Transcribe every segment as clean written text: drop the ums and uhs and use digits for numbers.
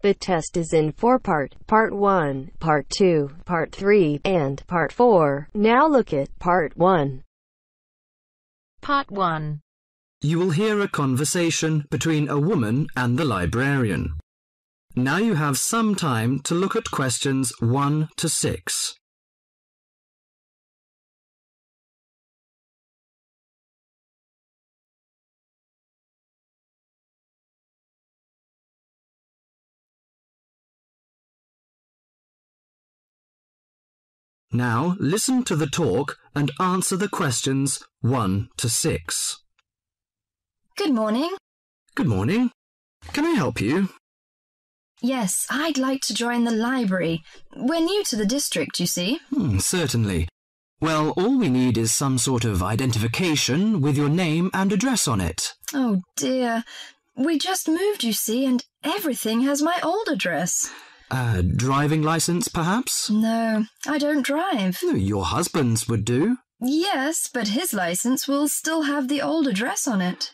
The test is in 4-part, Part 1, Part 2, Part 3, and Part 4. Now look at Part 1. Part 1. You will hear a conversation between a woman and the librarian. Now you have some time to look at questions 1 to 6. Now listen to the talk and answer the questions 1 to 6. Good morning. Good morning. Can I help you? Yes, I'd like to join the library. We're new to the district, you see. Certainly. Well, all we need is some sort of identification with your name and address on it. Oh dear. We just moved, you see, and everything has my old address. A driving license, perhaps? No, I don't drive. Your husband's would do. Yes, but his license will still have the old address on it.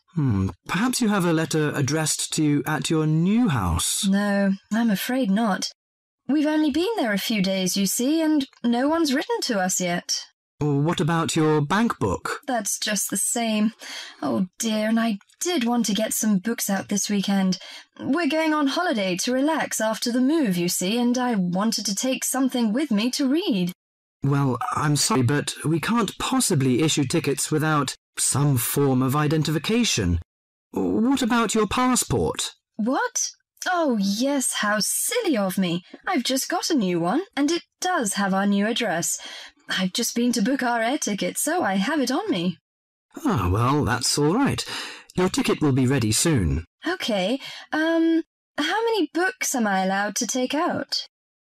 Perhaps you have a letter addressed to you at your new house. No, I'm afraid not. We've only been there a few days, you see, and no one's written to us yet. What about your bank book? That's just the same. Oh dear, and I did want to get some books out this weekend. We're going on holiday to relax after the move, you see, and I wanted to take something with me to read. Well, I'm sorry, but we can't possibly issue tickets without some form of identification. What about your passport? What? Oh, yes, how silly of me. I've just got a new one, and it does have our new address. I've just been to book our air ticket, so I have it on me. Well, that's all right. Your ticket will be ready soon. OK, how many books am I allowed to take out?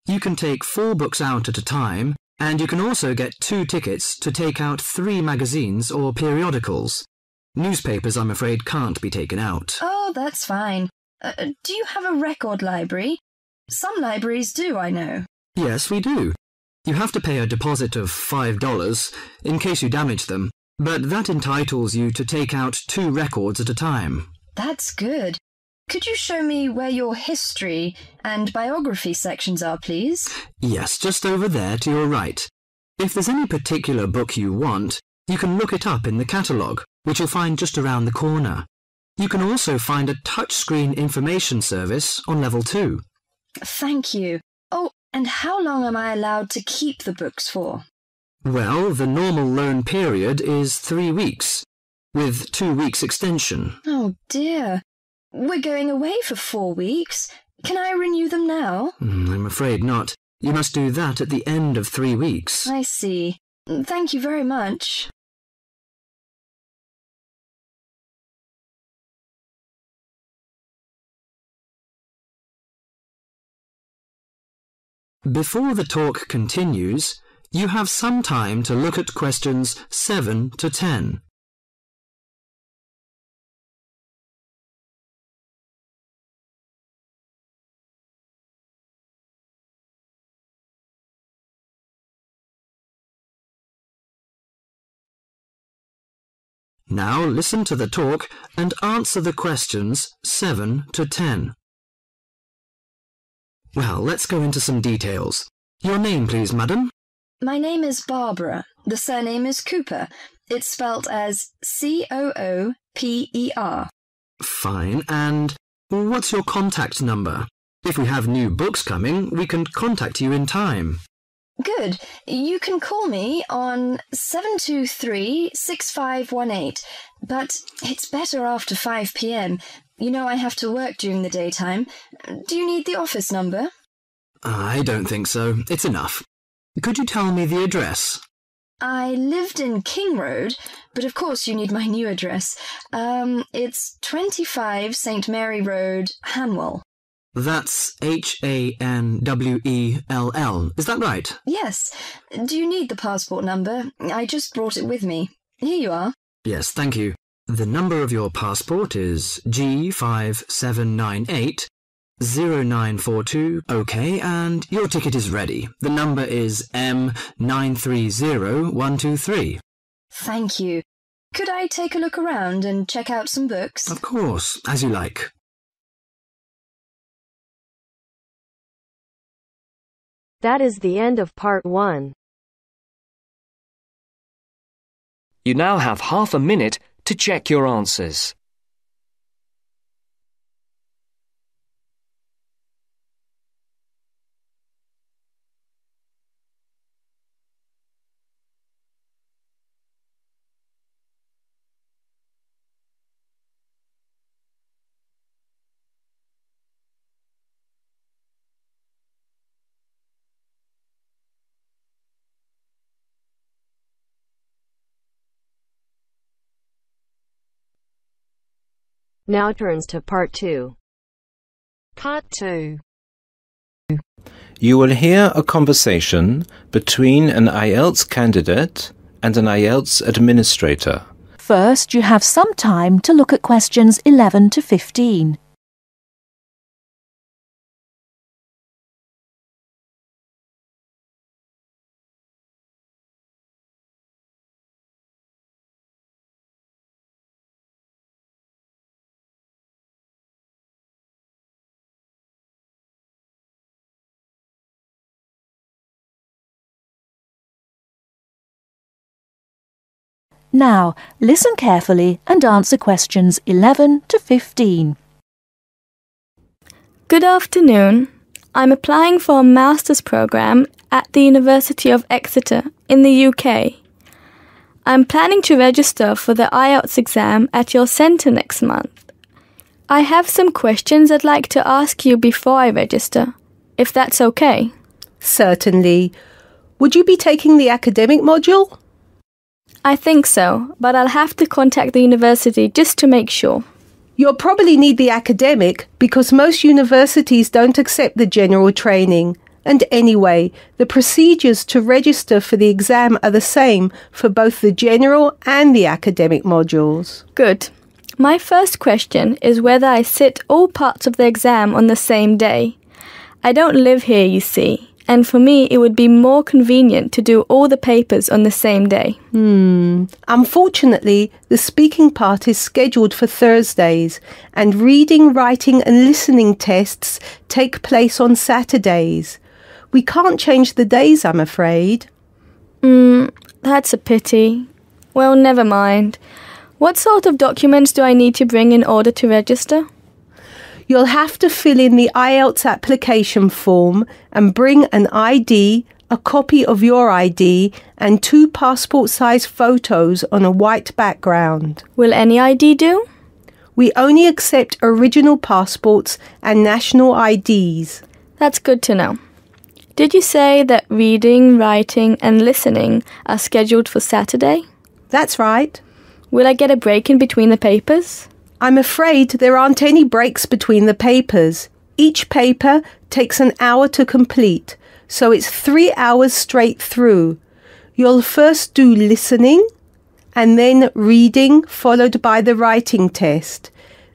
You can take 4 books out at a time, and you can also get 2 tickets to take out 3 magazines or periodicals. Newspapers, I'm afraid, can't be taken out. Oh, that's fine. Do you have a record library? Some libraries do, I know. Yes, we do. You have to pay a deposit of $5 in case you damage them, but that entitles you to take out 2 records at a time. That's good. Could you show me where your history and biography sections are, please? Yes, just over there to your right. If there's any particular book you want, you can look it up in the catalogue, which you'll find just around the corner. You can also find a touchscreen information service on level 2. Thank you. Oh, and how long am I allowed to keep the books for? Well, the normal loan period is 3 weeks, with 2 weeks extension. Oh dear. We're going away for 4 weeks. Can I renew them now? I'm afraid not. You must do that at the end of 3 weeks. I see. Thank you very much. Before the talk continues, you have some time to look at questions 7 to 10. Now listen to the talk and answer the questions 7 to 10. Well, let's go into some details. Your name, please, madam? My name is Barbara. The surname is Cooper. It's spelt as Cooper. Fine. And what's your contact number? If we have new books coming, we can contact you in time. Good. You can call me on 723-6518, but it's better after 5 p.m. You know I have to work during the daytime. Do you need the office number? I don't think so. It's enough. Could you tell me the address? I lived in King Road, but of course you need my new address. It's 25 St. Mary Road, Hanwell. That's Hanwell. Is that right? Yes. Do you need the passport number? I just brought it with me. Here you are. Yes, thank you. The number of your passport is G57980942. OK, and your ticket is ready. The number is M930123. Thank you. Could I take a look around and check out some books? Of course, as you like. That is the end of part 1. You now have half a minute to check your answers. Now turns to part 2. Part 2. You will hear a conversation between an IELTS candidate and an IELTS administrator. First, you have some time to look at questions 11 to 15. Now, listen carefully and answer questions 11 to 15. Good afternoon. I'm applying for a master's program at the University of Exeter in the UK. I'm planning to register for the IELTS exam at your centre next month. I have some questions I'd like to ask you before I register, if that's okay. Certainly. Would you be taking the academic module? I think so, but I'll have to contact the university just to make sure. You'll probably need the academic because most universities don't accept the general training. And anyway, the procedures to register for the exam are the same for both the general and the academic modules. Good. My first question is whether I sit all parts of the exam on the same day. I don't live here, you see, and for me it would be more convenient to do all the papers on the same day. Unfortunately, the speaking part is scheduled for Thursdays, and reading, writing and listening tests take place on Saturdays. We can't change the days, I'm afraid. That's a pity. Well, never mind. What sort of documents do I need to bring in order to register? You'll have to fill in the IELTS application form and bring an ID, a copy of your ID, and 2 passport-size photos on a white background. Will any ID do? We only accept original passports and national IDs. That's good to know. Did you say that reading, writing and listening are scheduled for Saturday? That's right. Will I get a break in between the papers? I'm afraid there aren't any breaks between the papers. Each paper takes an hour to complete, so it's 3 hours straight through. You'll first do listening and then reading, followed by the writing test.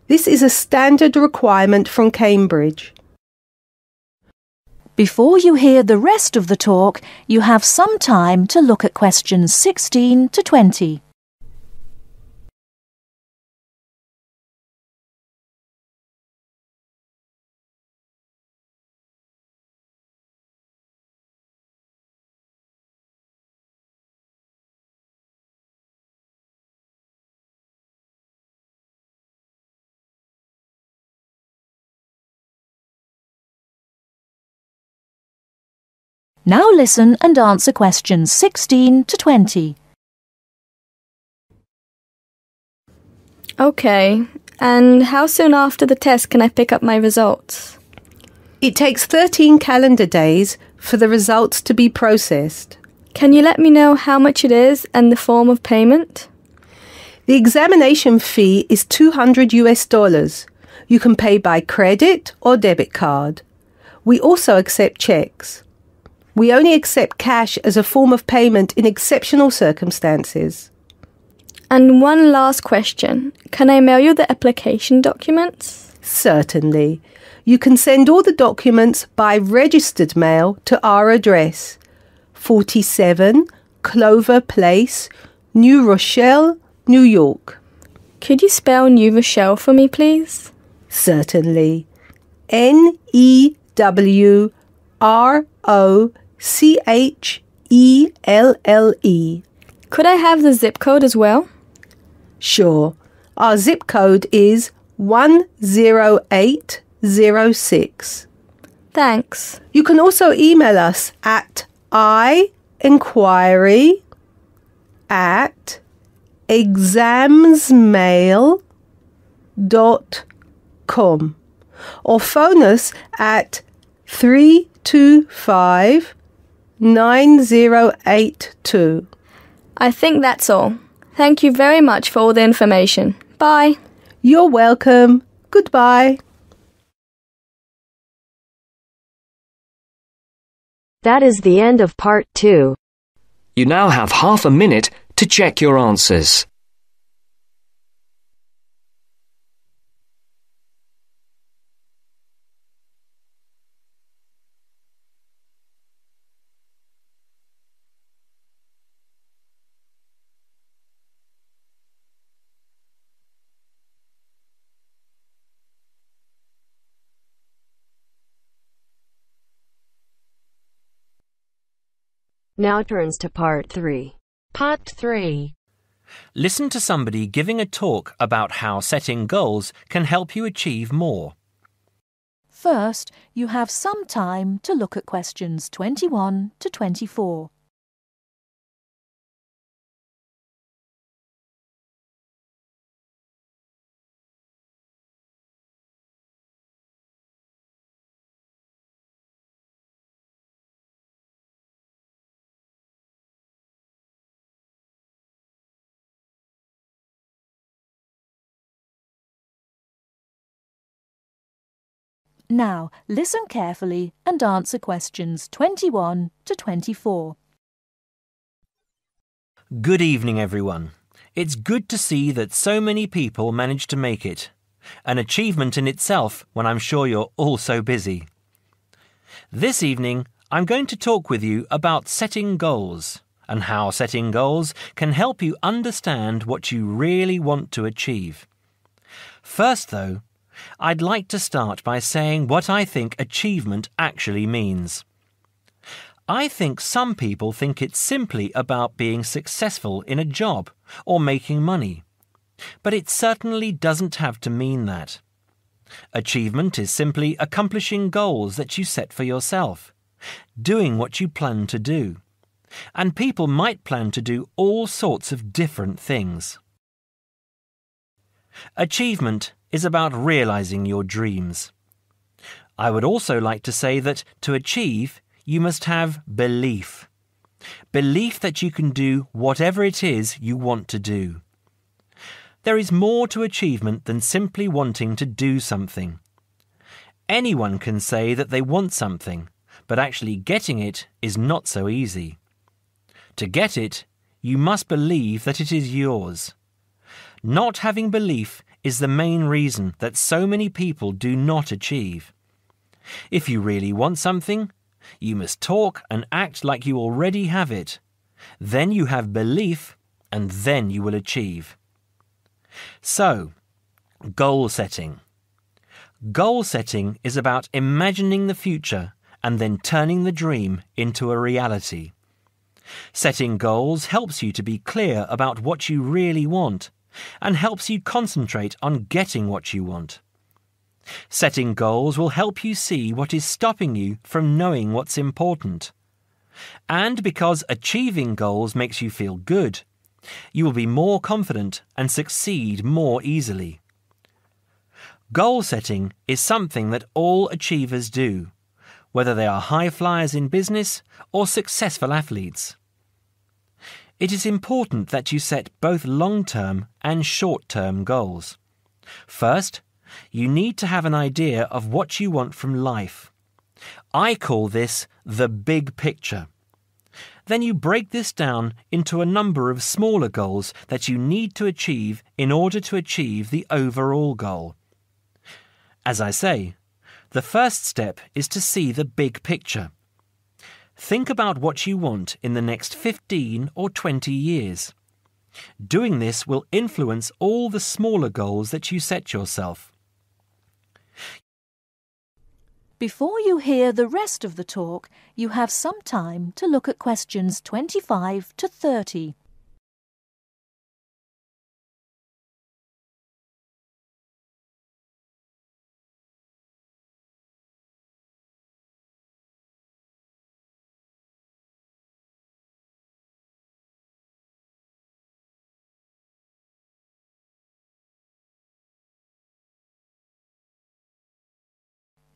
This is a standard requirement from Cambridge. Before you hear the rest of the talk, you have some time to look at questions 16 to 20. Now listen and answer questions 16 to 20. Okay, and how soon after the test can I pick up my results? It takes 13 calendar days for the results to be processed. Can you let me know how much it is and the form of payment? The examination fee is $200. You can pay by credit or debit card. We also accept cheques. We only accept cash as a form of payment in exceptional circumstances. And one last question. Can I mail you the application documents? Certainly. You can send all the documents by registered mail to our address, 47 Clover Place, New Rochelle, New York. Could you spell New Rochelle for me, please? Certainly. NEWROCHELLE. Could I have the zip code as well? Sure. Our zip code is 10806. Thanks. You can also email us at inquiry@examsmail.com or phone us at 325-9082. I think that's all. Thank you very much for all the information. Bye. You're welcome. Goodbye. That is the end of part 2. You now have half a minute to check your answers. Now turns to part 3. Part 3. Listen to somebody giving a talk about how setting goals can help you achieve more. First, you have some time to look at questions 21 to 24. Now, listen carefully and answer questions 21 to 24. Good evening, everyone. It's good to see that so many people managed to make it. An achievement in itself when I'm sure you're all so busy. This evening, I'm going to talk with you about setting goals and how setting goals can help you understand what you really want to achieve. First, though, I'd like to start by saying what I think achievement actually means. I think some people think it's simply about being successful in a job or making money, but it certainly doesn't have to mean that. Achievement is simply accomplishing goals that you set for yourself, doing what you plan to do, and people might plan to do all sorts of different things. Achievement is about realizing your dreams. I would also like to say that to achieve, you must have belief. Belief that you can do whatever it is you want to do. There is more to achievement than simply wanting to do something. Anyone can say that they want something, but actually getting it is not so easy. To get it, you must believe that it is yours. Not having belief is the main reason that so many people do not achieve. If you really want something, you must talk and act like you already have it. Then you have belief, and then you will achieve. So, goal setting. Goal setting is about imagining the future and then turning the dream into a reality. Setting goals helps you to be clear about what you really want and helps you concentrate on getting what you want. Setting goals will help you see what is stopping you from knowing what's important. And because achieving goals makes you feel good, you will be more confident and succeed more easily. Goal setting is something that all achievers do, whether they are high flyers in business or successful athletes. It is important that you set both long-term and short-term goals. First, you need to have an idea of what you want from life. I call this the big picture. Then you break this down into a number of smaller goals that you need to achieve in order to achieve the overall goal. As I say, the first step is to see the big picture. Think about what you want in the next 15 or 20 years. Doing this will influence all the smaller goals that you set yourself. Before you hear the rest of the talk, you have some time to look at questions 25 to 30.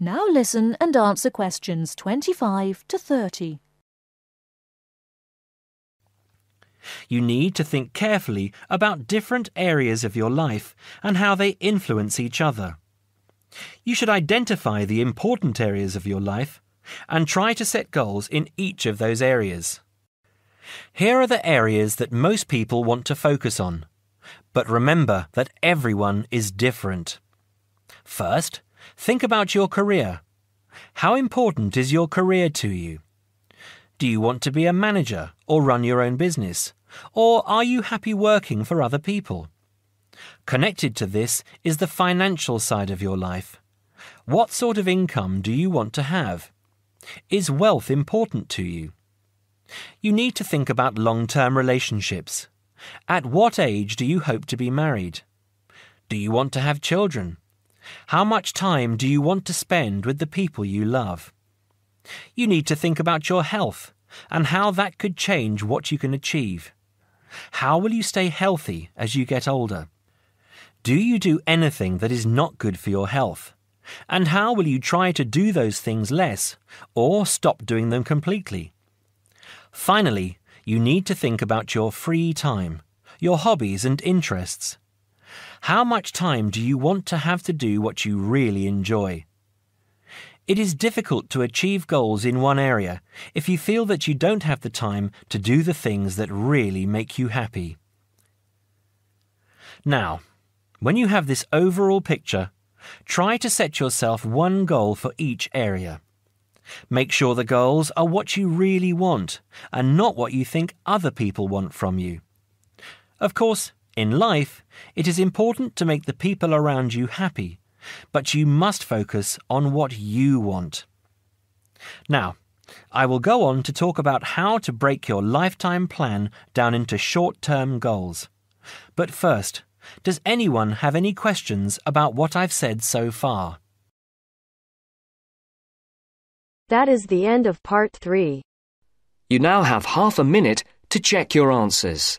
Now listen and answer questions 25 to 30. You need to think carefully about different areas of your life and how they influence each other. You should identify the important areas of your life and try to set goals in each of those areas. Here are the areas that most people want to focus on, but remember that everyone is different. First, think about your career. How important is your career to you? Do you want to be a manager or run your own business? Or are you happy working for other people? Connected to this is the financial side of your life. What sort of income do you want to have? Is wealth important to you? You need to think about long-term relationships. At what age do you hope to be married? Do you want to have children? How much time do you want to spend with the people you love? You need to think about your health and how that could change what you can achieve. How will you stay healthy as you get older? Do you do anything that is not good for your health? And how will you try to do those things less or stop doing them completely? Finally, you need to think about your free time, your hobbies and interests. How much time do you want to have to do what you really enjoy? It is difficult to achieve goals in one area if you feel that you don't have the time to do the things that really make you happy. Now, when you have this overall picture, try to set yourself one goal for each area. Make sure the goals are what you really want and not what you think other people want from you. Of course, in life, it is important to make the people around you happy, but you must focus on what you want. Now, I will go on to talk about how to break your lifetime plan down into short-term goals. But first, does anyone have any questions about what I've said so far? That is the end of part 3. You now have half a minute to check your answers.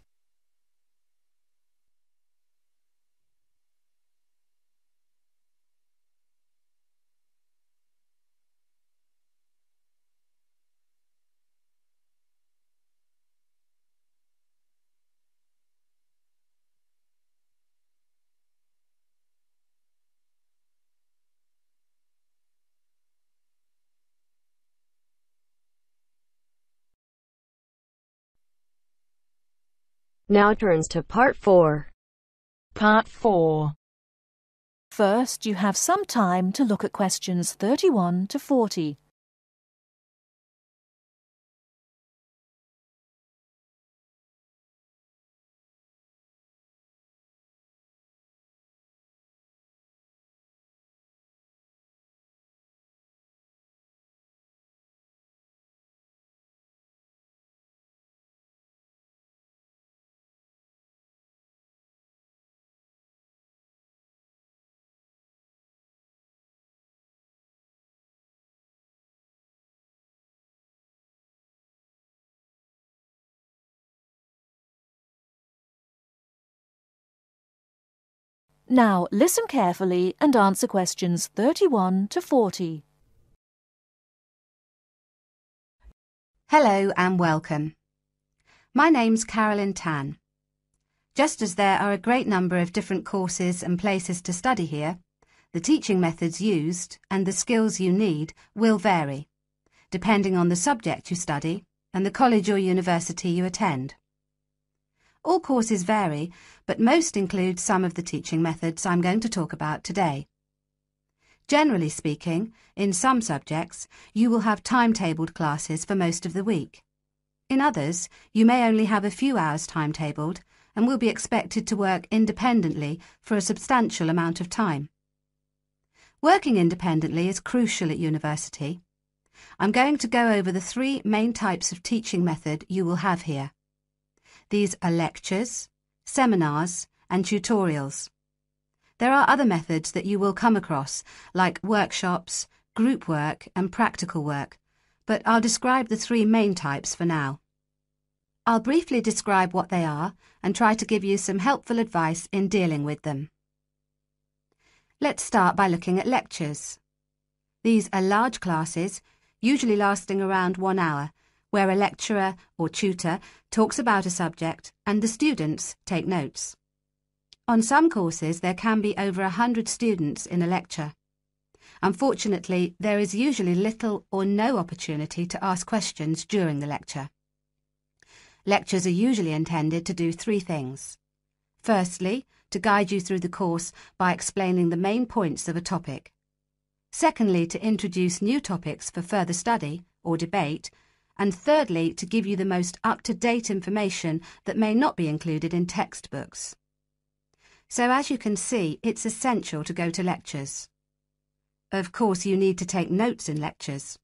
Now turns to part 4. Part 4. First, you have some time to look at questions 31 to 40. Now listen carefully and answer questions 31 to 40. Hello and welcome. My name's Carolyn Tan. Just as there are a great number of different courses and places to study here, the teaching methods used and the skills you need will vary, depending on the subject you study and the college or university you attend. All courses vary, but most include some of the teaching methods I'm going to talk about today. Generally speaking, in some subjects, you will have timetabled classes for most of the week. In others, you may only have a few hours timetabled and will be expected to work independently for a substantial amount of time. Working independently is crucial at university. I'm going to go over the 3 main types of teaching method you will have here. These are lectures, seminars, and tutorials. There are other methods that you will come across, like workshops, group work, and practical work, but I'll describe the 3 main types for now. I'll briefly describe what they are and try to give you some helpful advice in dealing with them. Let's start by looking at lectures. These are large classes, usually lasting around 1 hour, where a lecturer or tutor talks about a subject and the students take notes. On some courses, there can be over 100 students in a lecture. Unfortunately, there is usually little or no opportunity to ask questions during the lecture. Lectures are usually intended to do 3 things. Firstly, to guide you through the course by explaining the main points of a topic. Secondly, to introduce new topics for further study or debate. And thirdly, to give you the most up-to-date information that may not be included in textbooks. So as you can see, it's essential to go to lectures. Of course, you need to take notes in lectures.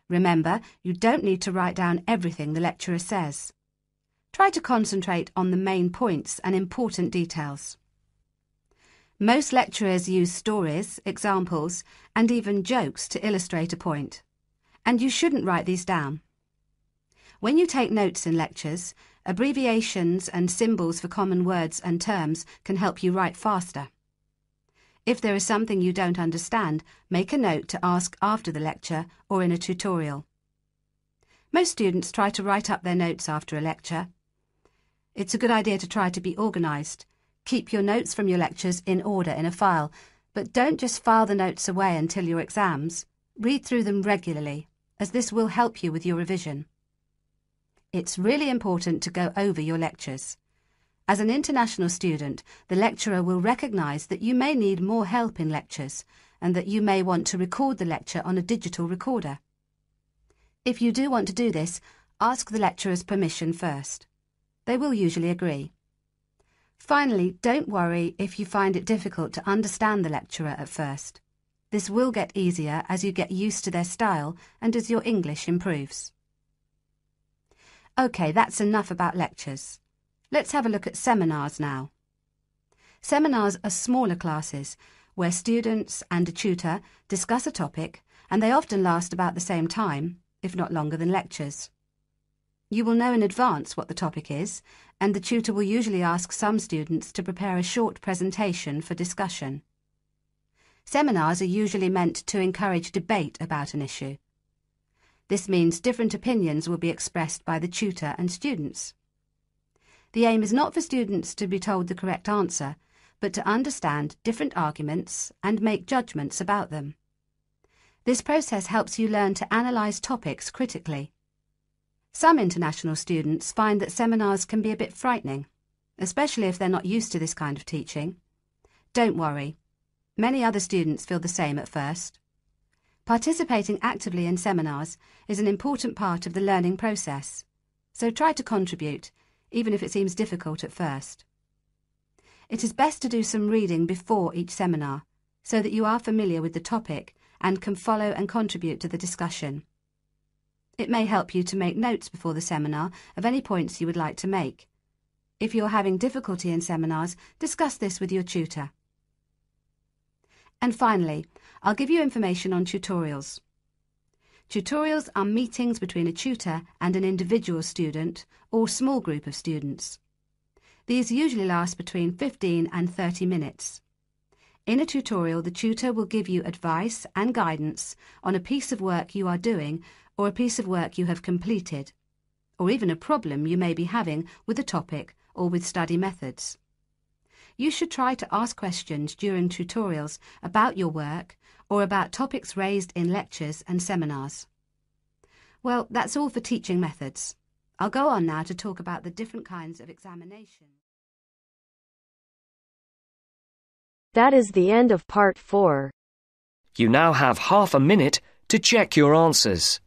Remember, you don't need to write down everything the lecturer says. Try to concentrate on the main points and important details. Most lecturers use stories, examples, and even jokes to illustrate a point. And you shouldn't write these down. When you take notes in lectures, abbreviations and symbols for common words and terms can help you write faster. If there is something you don't understand, make a note to ask after the lecture or in a tutorial. Most students try to write up their notes after a lecture. It's a good idea to try to be organised. Keep your notes from your lectures in order in a file, but don't just file the notes away until your exams. Read through them regularly, as this will help you with your revision. It's really important to go over your lectures. As an international student, the lecturer will recognise that you may need more help in lectures and that you may want to record the lecture on a digital recorder. If you do want to do this, ask the lecturer's permission first. They will usually agree. Finally, don't worry if you find it difficult to understand the lecturer at first. This will get easier as you get used to their style and as your English improves. OK, that's enough about lectures. Let's have a look at seminars now. Seminars are smaller classes where students and a tutor discuss a topic, and they often last about the same time, if not longer than lectures. You will know in advance what the topic is, and the tutor will usually ask some students to prepare a short presentation for discussion. Seminars are usually meant to encourage debate about an issue. This means different opinions will be expressed by the tutor and students. The aim is not for students to be told the correct answer, but to understand different arguments and make judgments about them. This process helps you learn to analyse topics critically. Some international students find that seminars can be a bit frightening, especially if they're not used to this kind of teaching. Don't worry. Many other students feel the same at first. Participating actively in seminars is an important part of the learning process, so try to contribute, even if it seems difficult at first. It is best to do some reading before each seminar, so that you are familiar with the topic and can follow and contribute to the discussion. It may help you to make notes before the seminar of any points you would like to make. If you're having difficulty in seminars, discuss this with your tutor. And finally, I'll give you information on tutorials. Tutorials are meetings between a tutor and an individual student or small group of students. These usually last between 15 and 30 minutes. In a tutorial, the tutor will give you advice and guidance on a piece of work you are doing or a piece of work you have completed, or even a problem you may be having with a topic or with study methods. You should try to ask questions during tutorials about your work or about topics raised in lectures and seminars. Well, that's all for teaching methods. I'll go on now to talk about the different kinds of examination. That is the end of part 4. You now have half a minute to check your answers.